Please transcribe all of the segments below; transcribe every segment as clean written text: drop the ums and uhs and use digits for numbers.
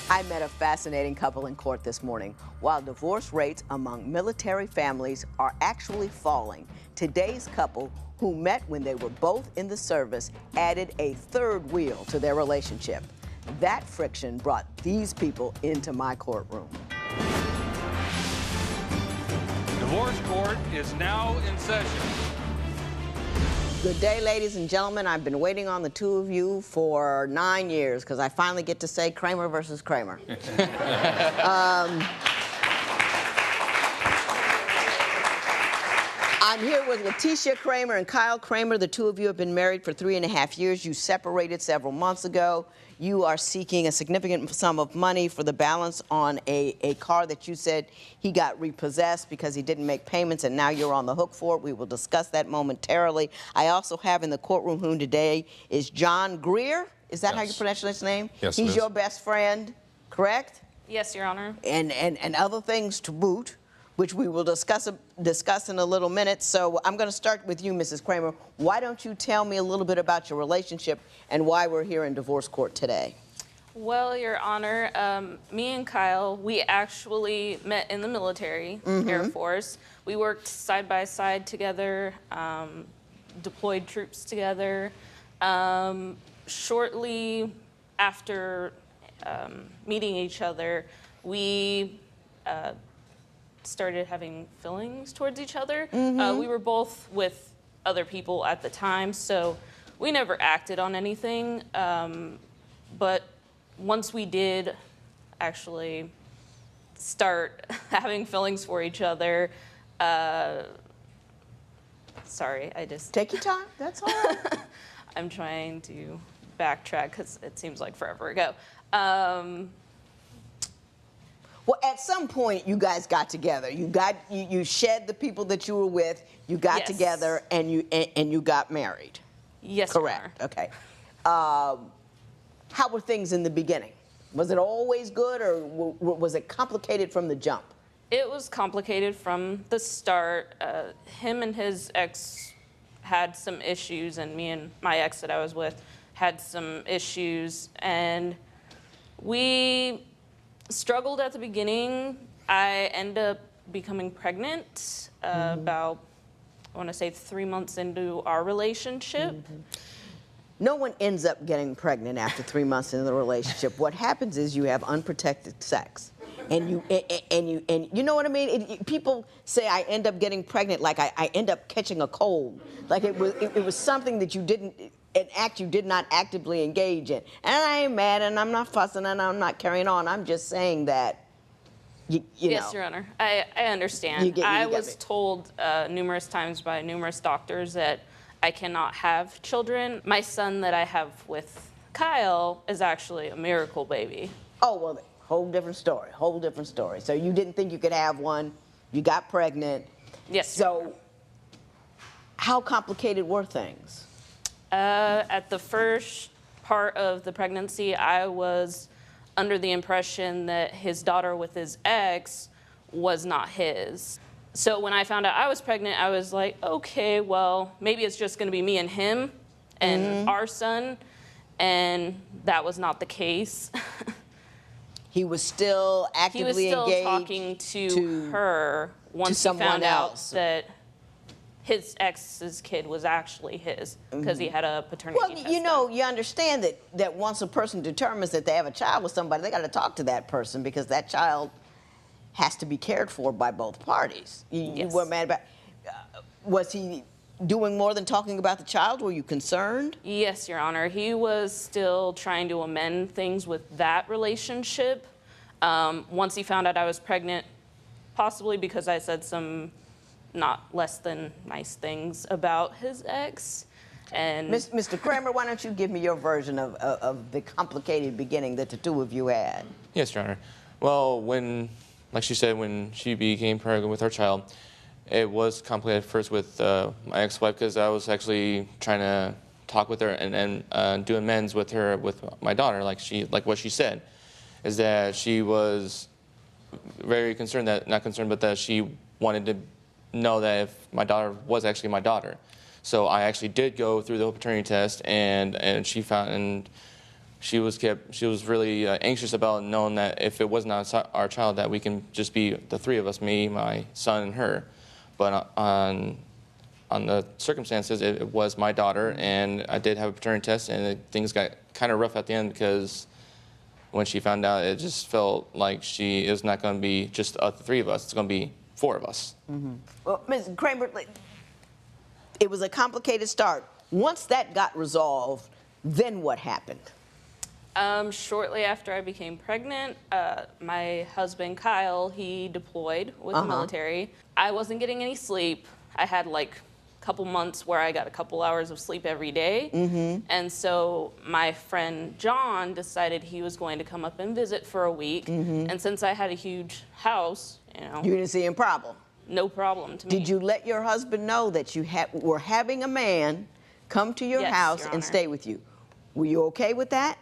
I met a fascinating couple in court this morning. While divorce rates among military families are actually falling, today's couple, who met when they were both in the service, added a third wheel to their relationship. That friction brought these people into my courtroom. Divorce court is now in session. Good day, ladies and gentlemen. I've been waiting on the two of you for 9 years because I finally get to say Kramer versus Kramer. I'm here with Letticia Kramer and Kyle Kramer. The two of you have been married for 3.5 years. You separated several months ago. You are seeking a significant sum of money for the balance on a car that you said he got repossessed because he didn't make payments, and now you're on the hook for it. We will discuss that momentarily. I also have in the courtroom room today is John Greer. Is that how you pronounce his name? Yes, He's your best friend, correct? Yes, Your Honor. And other things to boot, which we will discuss in a little minute. So I'm going to start with you, Mrs. Kramer. Why don't you tell me a little bit about your relationship and why we're here in divorce court today? Well, Your Honor, me and Kyle, we actually met in the military, Air Force. We worked side by side together, deployed troops together. Shortly after meeting each other, we started having feelings towards each other. We were both with other people at the time, so we never acted on anything. But once we did actually start having feelings for each other, sorry, I just... Take your time, that's all right. I'm trying to backtrack because it seems like forever ago. Well, at some point, you guys got together. You shed the people that you were with. You got together, and you got married. Yes, correct. Okay. How were things in the beginning? Was it always good, or was it complicated from the jump? It was complicated from the start. Him and his ex had some issues, and me and my ex that I was with had some issues, and we struggled at the beginning. I ended up becoming pregnant about, I want to say, 3 months into our relationship. No one ends up getting pregnant after 3 months into the relationship. What happens is you have unprotected sex. And you know what I mean? People say I end up getting pregnant like I end up catching a cold. Like it was something that an act you did not actively engage in. And I ain't mad, and I'm not fussing, and I'm not carrying on. I'm just saying that, you know. Yes, Your Honor. I understand. I was told numerous times by numerous doctors that I cannot have children. My son that I have with Kyle is actually a miracle baby. Oh, well, whole different story. So you didn't think you could have one. You got pregnant. Yes. So how complicated were things? At the first part of the pregnancy, I was under the impression that his daughter with his ex was not his. So when I found out I was pregnant, I was like, okay, well, maybe it's just going to be me and him and our son. And that was not the case. He was still actively engaged. He was still talking to her once he found out that his ex's kid was actually his, because he had a paternity test. Well, you know, you understand that once a person determines that they have a child with somebody, they got to talk to that person because that child has to be cared for by both parties. You were mad about. Was he doing more than talking about the child? Were you concerned? Yes, Your Honor. He was still trying to amend things with that relationship. Once he found out I was pregnant, possibly because I said some not less than nice things about his ex. And Mr. Kramer, why don't you give me your version of the complicated beginning that the two of you had? Yes, Your Honor. Well, like she said, when she became pregnant with our child, it was complicated first with my ex-wife because I was actually trying to talk with her and do amends with her with my daughter, like what she said, is that she was very concerned that she wanted to know that if my daughter was actually my daughter. So I actually did go through the paternity test, and she found, and she was really anxious about knowing that if it was not our child, that we can just be the three of us, me, my son, and her. But on the circumstances, it was my daughter, and I did have a paternity test, and things got kind of rough at the end because when she found out, it just felt like it was not going to be just the three of us. It's going to be four of us. Well, Ms. Kramer, it was a complicated start. Once that got resolved, then what happened? Shortly after I became pregnant, my husband, Kyle, he deployed with the military. I wasn't getting any sleep. I had like a couple months where I got a couple hours of sleep every day. And so my friend John decided he was going to come up and visit for a week. And since I had a huge house, You didn't see a problem? no problem to me. Did you let your husband know that you were having a man come to your Yes, house Your and Honor. stay with you? Were you okay with that?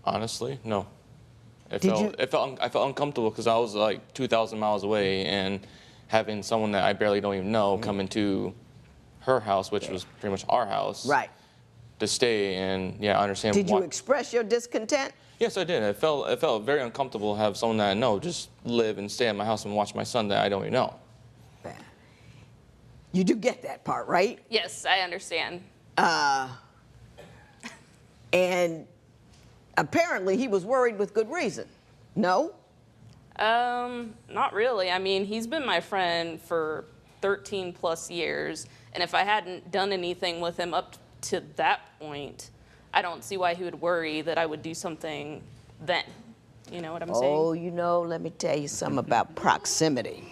Honestly, no. I Did felt uncomfortable because I was like 2,000 miles away, and having someone that I barely don't even know come into her house, which was pretty much our house, Right. to stay. And yeah, I understand. Did you express your discontent? Yes, I did. It felt very uncomfortable to have someone that I know just live and stay at my house and watch my son that I don't even know. You do get that part, right? Yes, I understand. And apparently he was worried with good reason. No? Not really. I mean, he's been my friend for 13 plus years, and if I hadn't done anything with him up to that point, I don't see why he would worry that I would do something then. You know what I'm saying? Oh, let me tell you something about proximity.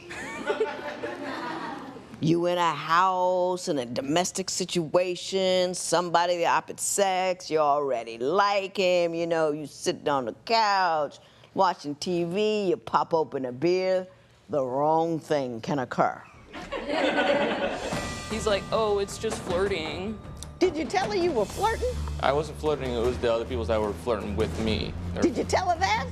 You in a house, in a domestic situation, somebody the opposite sex, you already like him, you sitting on the couch, watching TV, you pop open a beer, the wrong thing can occur. He's like, oh, it's just flirting. Did you tell her you were flirting? I wasn't flirting. It was the other people that were flirting with me. Did you tell her that?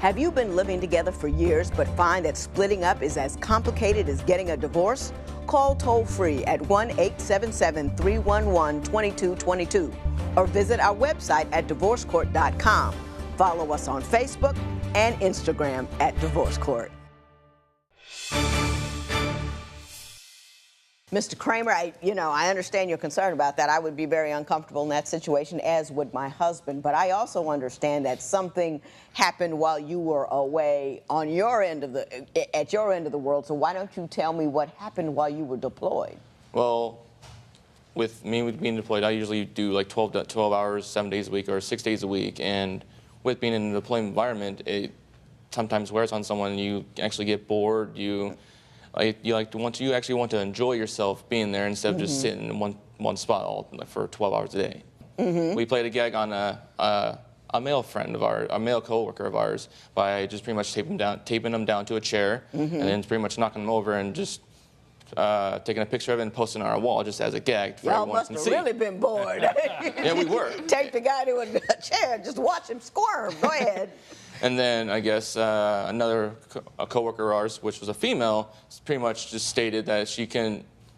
Have you been living together for years but find that splitting up is as complicated as getting a divorce? Call toll-free at 1-877-311-2222 or visit our website at divorcecourt.com. Follow us on Facebook and Instagram at Divorce Court. Mr. Kramer, I understand your concern about that. I would be very uncomfortable in that situation, as would my husband. But I also understand that something happened while you were away at your end of the world. So why don't you tell me what happened while you were deployed? Well, with being deployed, I usually do like 12 hours, 7 days a week, or 6 days a week. And with being in a deployment environment, it sometimes wears on someone. You actually get bored. You actually want to enjoy yourself being there instead of just sitting in one spot for 12 hours a day. We played a gag on a male friend of ours, a male coworker of ours, by just pretty much taping him down to a chair, and then pretty much knocking him over and just taking a picture of it and posting it on our wall just as a gag for Y'all everyone must to have see. really been bored. Yeah, we were. Take the guy to a chair and just watch him squirm. Go ahead. And then I guess a coworker of ours, which was a female, pretty much just stated that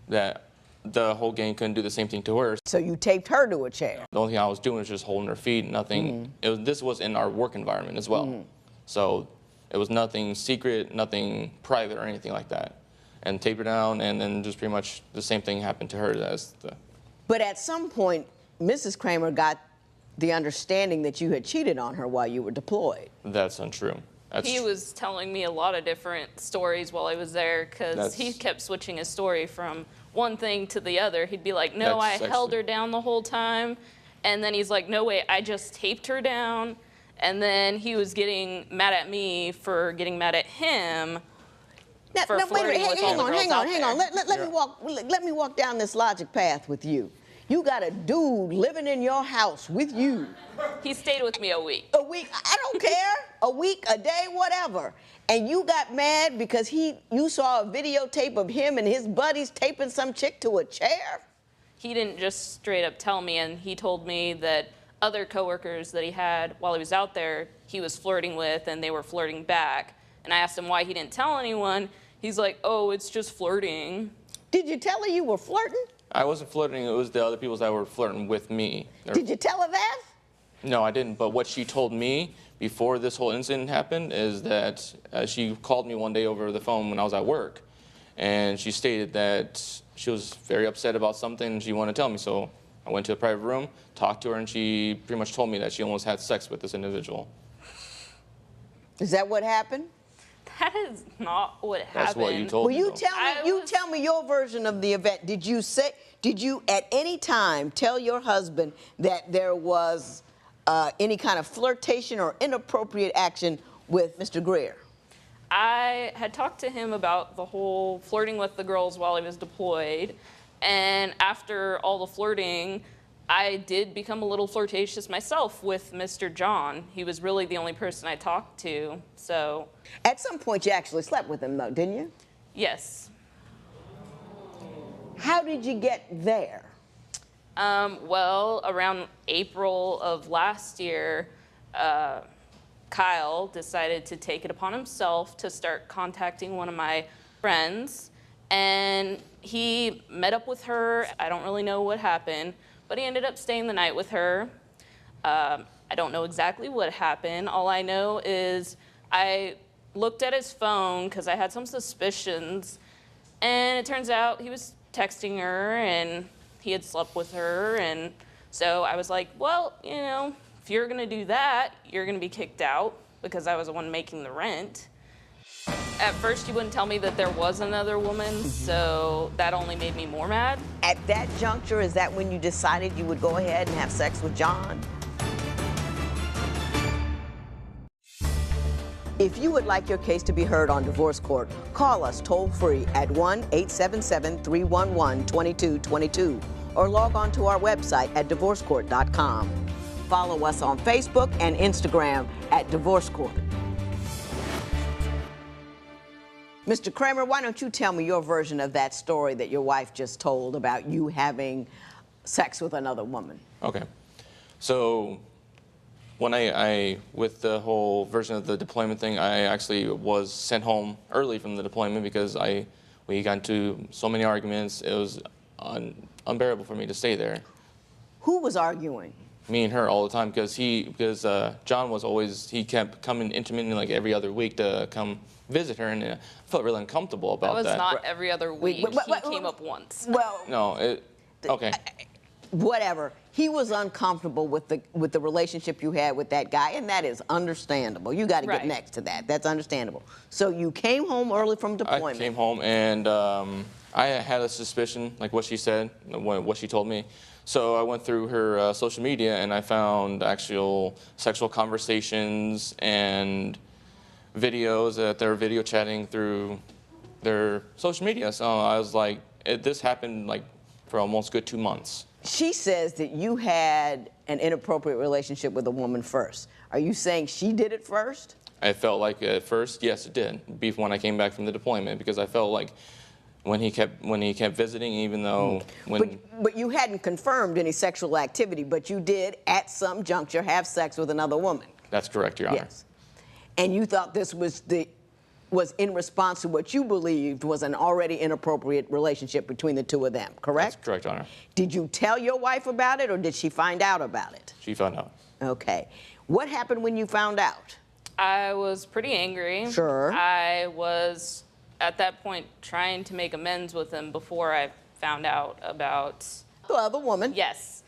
that the whole gang couldn't do the same thing to her. So you taped her to a chair. The only thing I was doing was just holding her feet. Nothing. This was in our work environment as well, so it was nothing secret, nothing private or anything like that. And taped her down, and then just pretty much the same thing happened to her as the. But at some point, Mrs. Kramer got the understanding that you had cheated on her while you were deployed. That's untrue. He was telling me a lot of different stories while I was there because he kept switching his story from one thing to the other. He'd be like, no, I held her down the whole time. And then he's like, no, wait, I just taped her down. And then he was getting mad at me for getting mad at him. Now, wait a minute. Hang on. Let me walk down this logic path with you. You got a dude living in your house with you. He stayed with me a week. A week? I don't care. A week, a day, whatever. And you got mad because you saw a videotape of him and his buddies taping some chick to a chair? He didn't just straight up tell me, and he told me that other coworkers that he had while he was out there, he was flirting with, and they were flirting back. And I asked him why he didn't tell anyone. He's like, oh, it's just flirting. Did you tell her you were flirting? I wasn't flirting. It was the other people that were flirting with me. Did you tell her that? No, I didn't. But what she told me before this whole incident happened is that she called me one day over the phone when I was at work, and she stated that she was very upset about something and she wanted to tell me. So I went to a private room, talked to her, and she pretty much told me that she almost had sex with this individual. Is that what happened? That is not what happened. That's what you told Well, me. you though. tell me your version of the event. Did you at any time tell your husband that there was any kind of flirtation or inappropriate action with Mr. Greer? I had talked to him about the whole flirting with the girls while he was deployed, and after all the flirting, I did become a little flirtatious myself with Mr. John. He was really the only person I talked to, so. At some point, you actually slept with him, though, didn't you? Yes. How did you get there? Well, around April of last year, Kyle decided to take it upon himself to start contacting one of my friends, and he met up with her. I don't really know what happened, but he ended up staying the night with her. I don't know exactly what happened. All I know is I looked at his phone because I had some suspicions, and it turns out he was texting her and he had slept with her, and so I was like, well, you know, if you're gonna do that, you're gonna be kicked out because I was the one making the rent. At first, he wouldn't tell me that there was another woman, so that only made me more mad. At that juncture, is that when you decided you would go ahead and have sex with John? If you would like your case to be heard on divorce court, call us toll-free at 1-877-311-2222 or log on to our website at divorcecourt.com. Follow us on Facebook and Instagram at Divorce Court. Mr. Kramer, why don't you tell me your version of that story that your wife just told about you having sex with another woman? Okay. So when I with the whole version of the deployment thing, I actually was sent home early from the deployment because we got into so many arguments. It was unbearable for me to stay there. Who was arguing? Me and her all the time because John was always, he kept coming intermittently like every other week to come visit her, and I felt really uncomfortable about that. That was not every other week. He came up once. Well, No, okay. Whatever. He was uncomfortable with the relationship you had with that guy, and that is understandable. You got to get Right. next to that. That's understandable. So you came home early from deployment. I came home and I had a suspicion, like what she said, what she told me. So I went through her social media and I found actual sexual conversations and videos that they're video chatting through their social media. So I was like, this happened like for almost good 2 months. She says that you had an inappropriate relationship with a woman first. Are you saying she did it first? I felt like at first, yes, it did. When I came back from the deployment, because I felt like when he kept visiting, even though But you hadn't confirmed any sexual activity, but you did at some juncture have sex with another woman. That's correct, Your Honor. Yes. And you thought this was in response to what you believed was an already inappropriate relationship between the two of them, correct? That's correct, Your Honor. Did you tell your wife about it, or did she find out about it? She found out. Okay. What happened when you found out? I was pretty angry. Sure. I was, at that point, trying to make amends with him before I found out about... The other woman. Yes.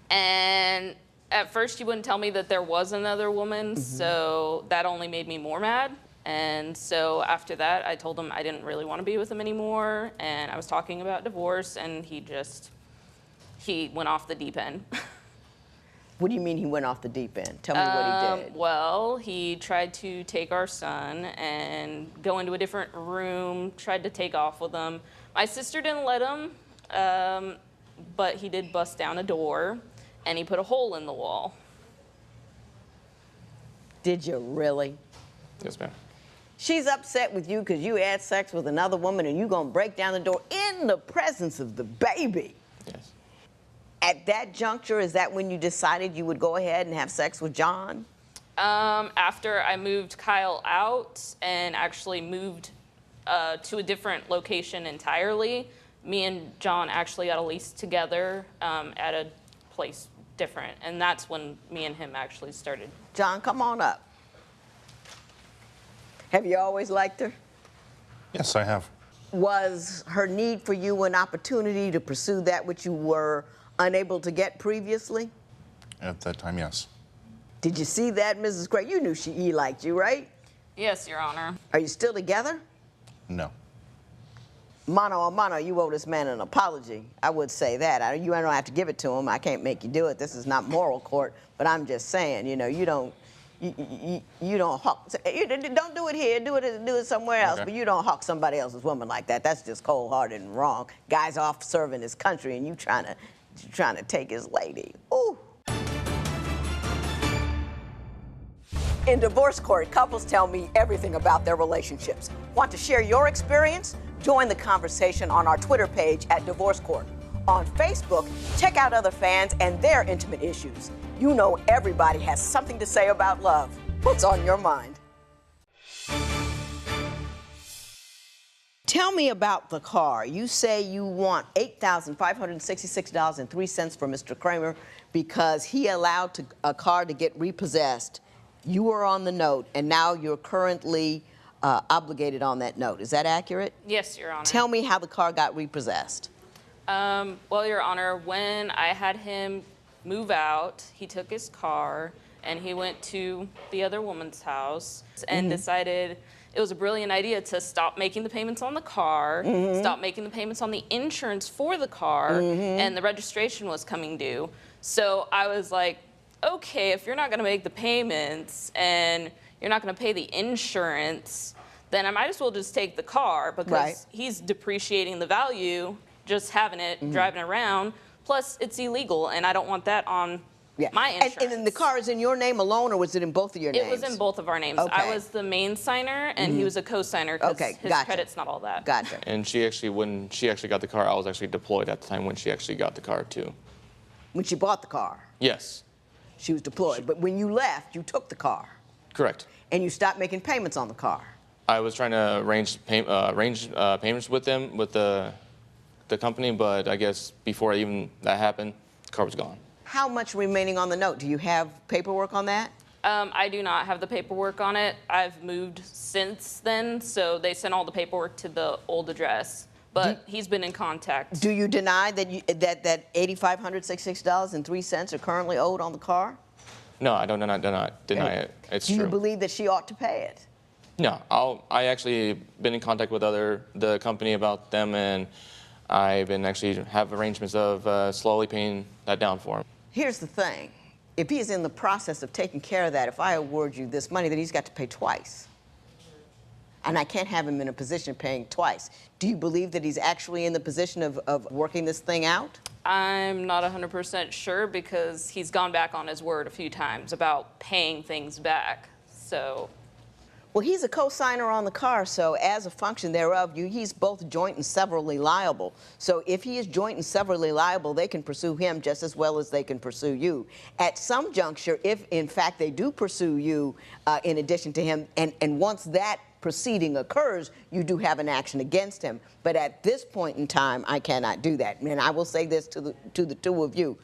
And at first, he wouldn't tell me that there was another woman, so that only made me more mad. And so after that, I told him I didn't really want to be with him anymore, and I was talking about divorce, and he went off the deep end. What do you mean he went off the deep end? Tell me what he did. Well, he tried to take our son and go into a different room, tried to take off with him. My sister didn't let him, but he did bust down a door, and he put a hole in the wall. Did you really? Yes, ma'am. She's upset with you because you had sex with another woman and you're going to break down the door in the presence of the baby. Yes. At that juncture, is that when you decided you would go ahead and have sex with John? After I moved Kyle out and actually moved to a different location entirely, me and John actually got a lease together at a place different, and that's when me and him actually started. John, come on up. Have you always liked her? Yes, I have. Was her need for you an opportunity to pursue that which you were unable to get previously? At that time, yes. Did you see that, Mrs. Gray? You knew he liked you, right? Yes, Your Honor. Are you still together? No. Mano a mano, you owe this man an apology. I would say that. You don't have to give it to him. I can't make you do it. This is not moral court. But I'm just saying, you know, you don't hawk. Don't do it here. Do it somewhere else. Okay. But you don't hawk somebody else's woman like that. That's just cold-hearted and wrong. Guy's off serving his country, and you trying to take his lady. Ooh. In divorce court, couples tell me everything about their relationships. Want to share your experience? Join the conversation on our Twitter page at Divorce Court. On Facebook, check out other fans and their intimate issues. You know everybody has something to say about love. What's on your mind? Tell me about the car. You say you want $8,566.03 for Mr. Kramer because he allowed a car to get repossessed. You were on the note, and now you're currently obligated on that note. Is that accurate? Yes, Your Honor. Tell me how the car got repossessed. Well, Your Honor, when I had him move out, he took his car and he went to the other woman's house and decided it was a brilliant idea to stop making the payments on the car, stop making the payments on the insurance for the car, and the registration was coming due. So I was like, okay, if you're not going to make the payments and you're not going to pay the insurance, then I might as well just take the car because he's depreciating the value just having it, driving around. Plus, it's illegal, and I don't want that on my insurance. And then the car is in your name alone, or was it in both of your names? It was in both of our names. Okay. I was the main signer, and he was a co-signer because his credit's not all that. Gotcha. And when she actually got the car, I was actually deployed at the time when she actually got the car too. When she bought the car? Yes. She was deployed. But when you left, you took the car. Correct. And you stopped making payments on the car. I was trying to arrange payments with them, with the company, but I guess before even that happened, the car was gone. How much remaining on the note? Do you have paperwork on that? I do not have the paperwork on it. I've moved since then, so they sent all the paperwork to the old address. But he's been in contact. Do you deny that $8,566.03 are currently owed on the car? No, I don't deny it. It's true. Do you believe that she ought to pay it? No, I actually been in contact with the company about them, and I've been actually have arrangements of slowly paying that down for him. Here's the thing. If he is in the process of taking care of that, if I award you this money, then he's got to pay twice. And I can't have him in a position of paying twice. Do you believe that he's actually in the position of working this thing out? I'm not 100% sure because he's gone back on his word a few times about paying things back. So. Well, he's a co-signer on the car, so as a function thereof, he's both joint and severally liable. So if he is joint and severally liable, they can pursue him just as well as they can pursue you. At some juncture, if in fact they do pursue you in addition to him, and once that proceeding occurs, you do have an action against him. But at this point in time, I cannot do that. And I will say this to the two of you.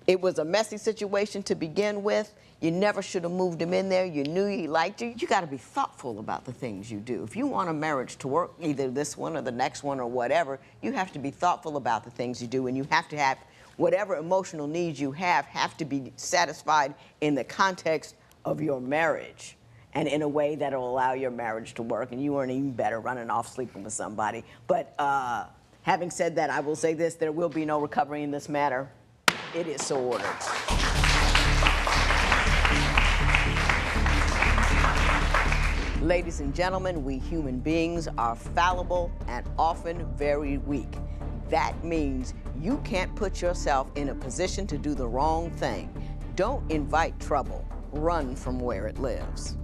It was a messy situation to begin with. You never should have moved him in there. You knew he liked you. You got to be thoughtful about the things you do. If you want a marriage to work, either this one or the next one or whatever, you have to be thoughtful about the things you do, and you have to have whatever emotional needs you have to be satisfied in the context of your marriage and in a way that will allow your marriage to work, and you weren't even better running off sleeping with somebody. But having said that, I will say this, there will be no recovery in this matter. It is so ordered. Ladies and gentlemen, we human beings are fallible and often very weak. That means you can't put yourself in a position to do the wrong thing. Don't invite trouble. Run from where it lives.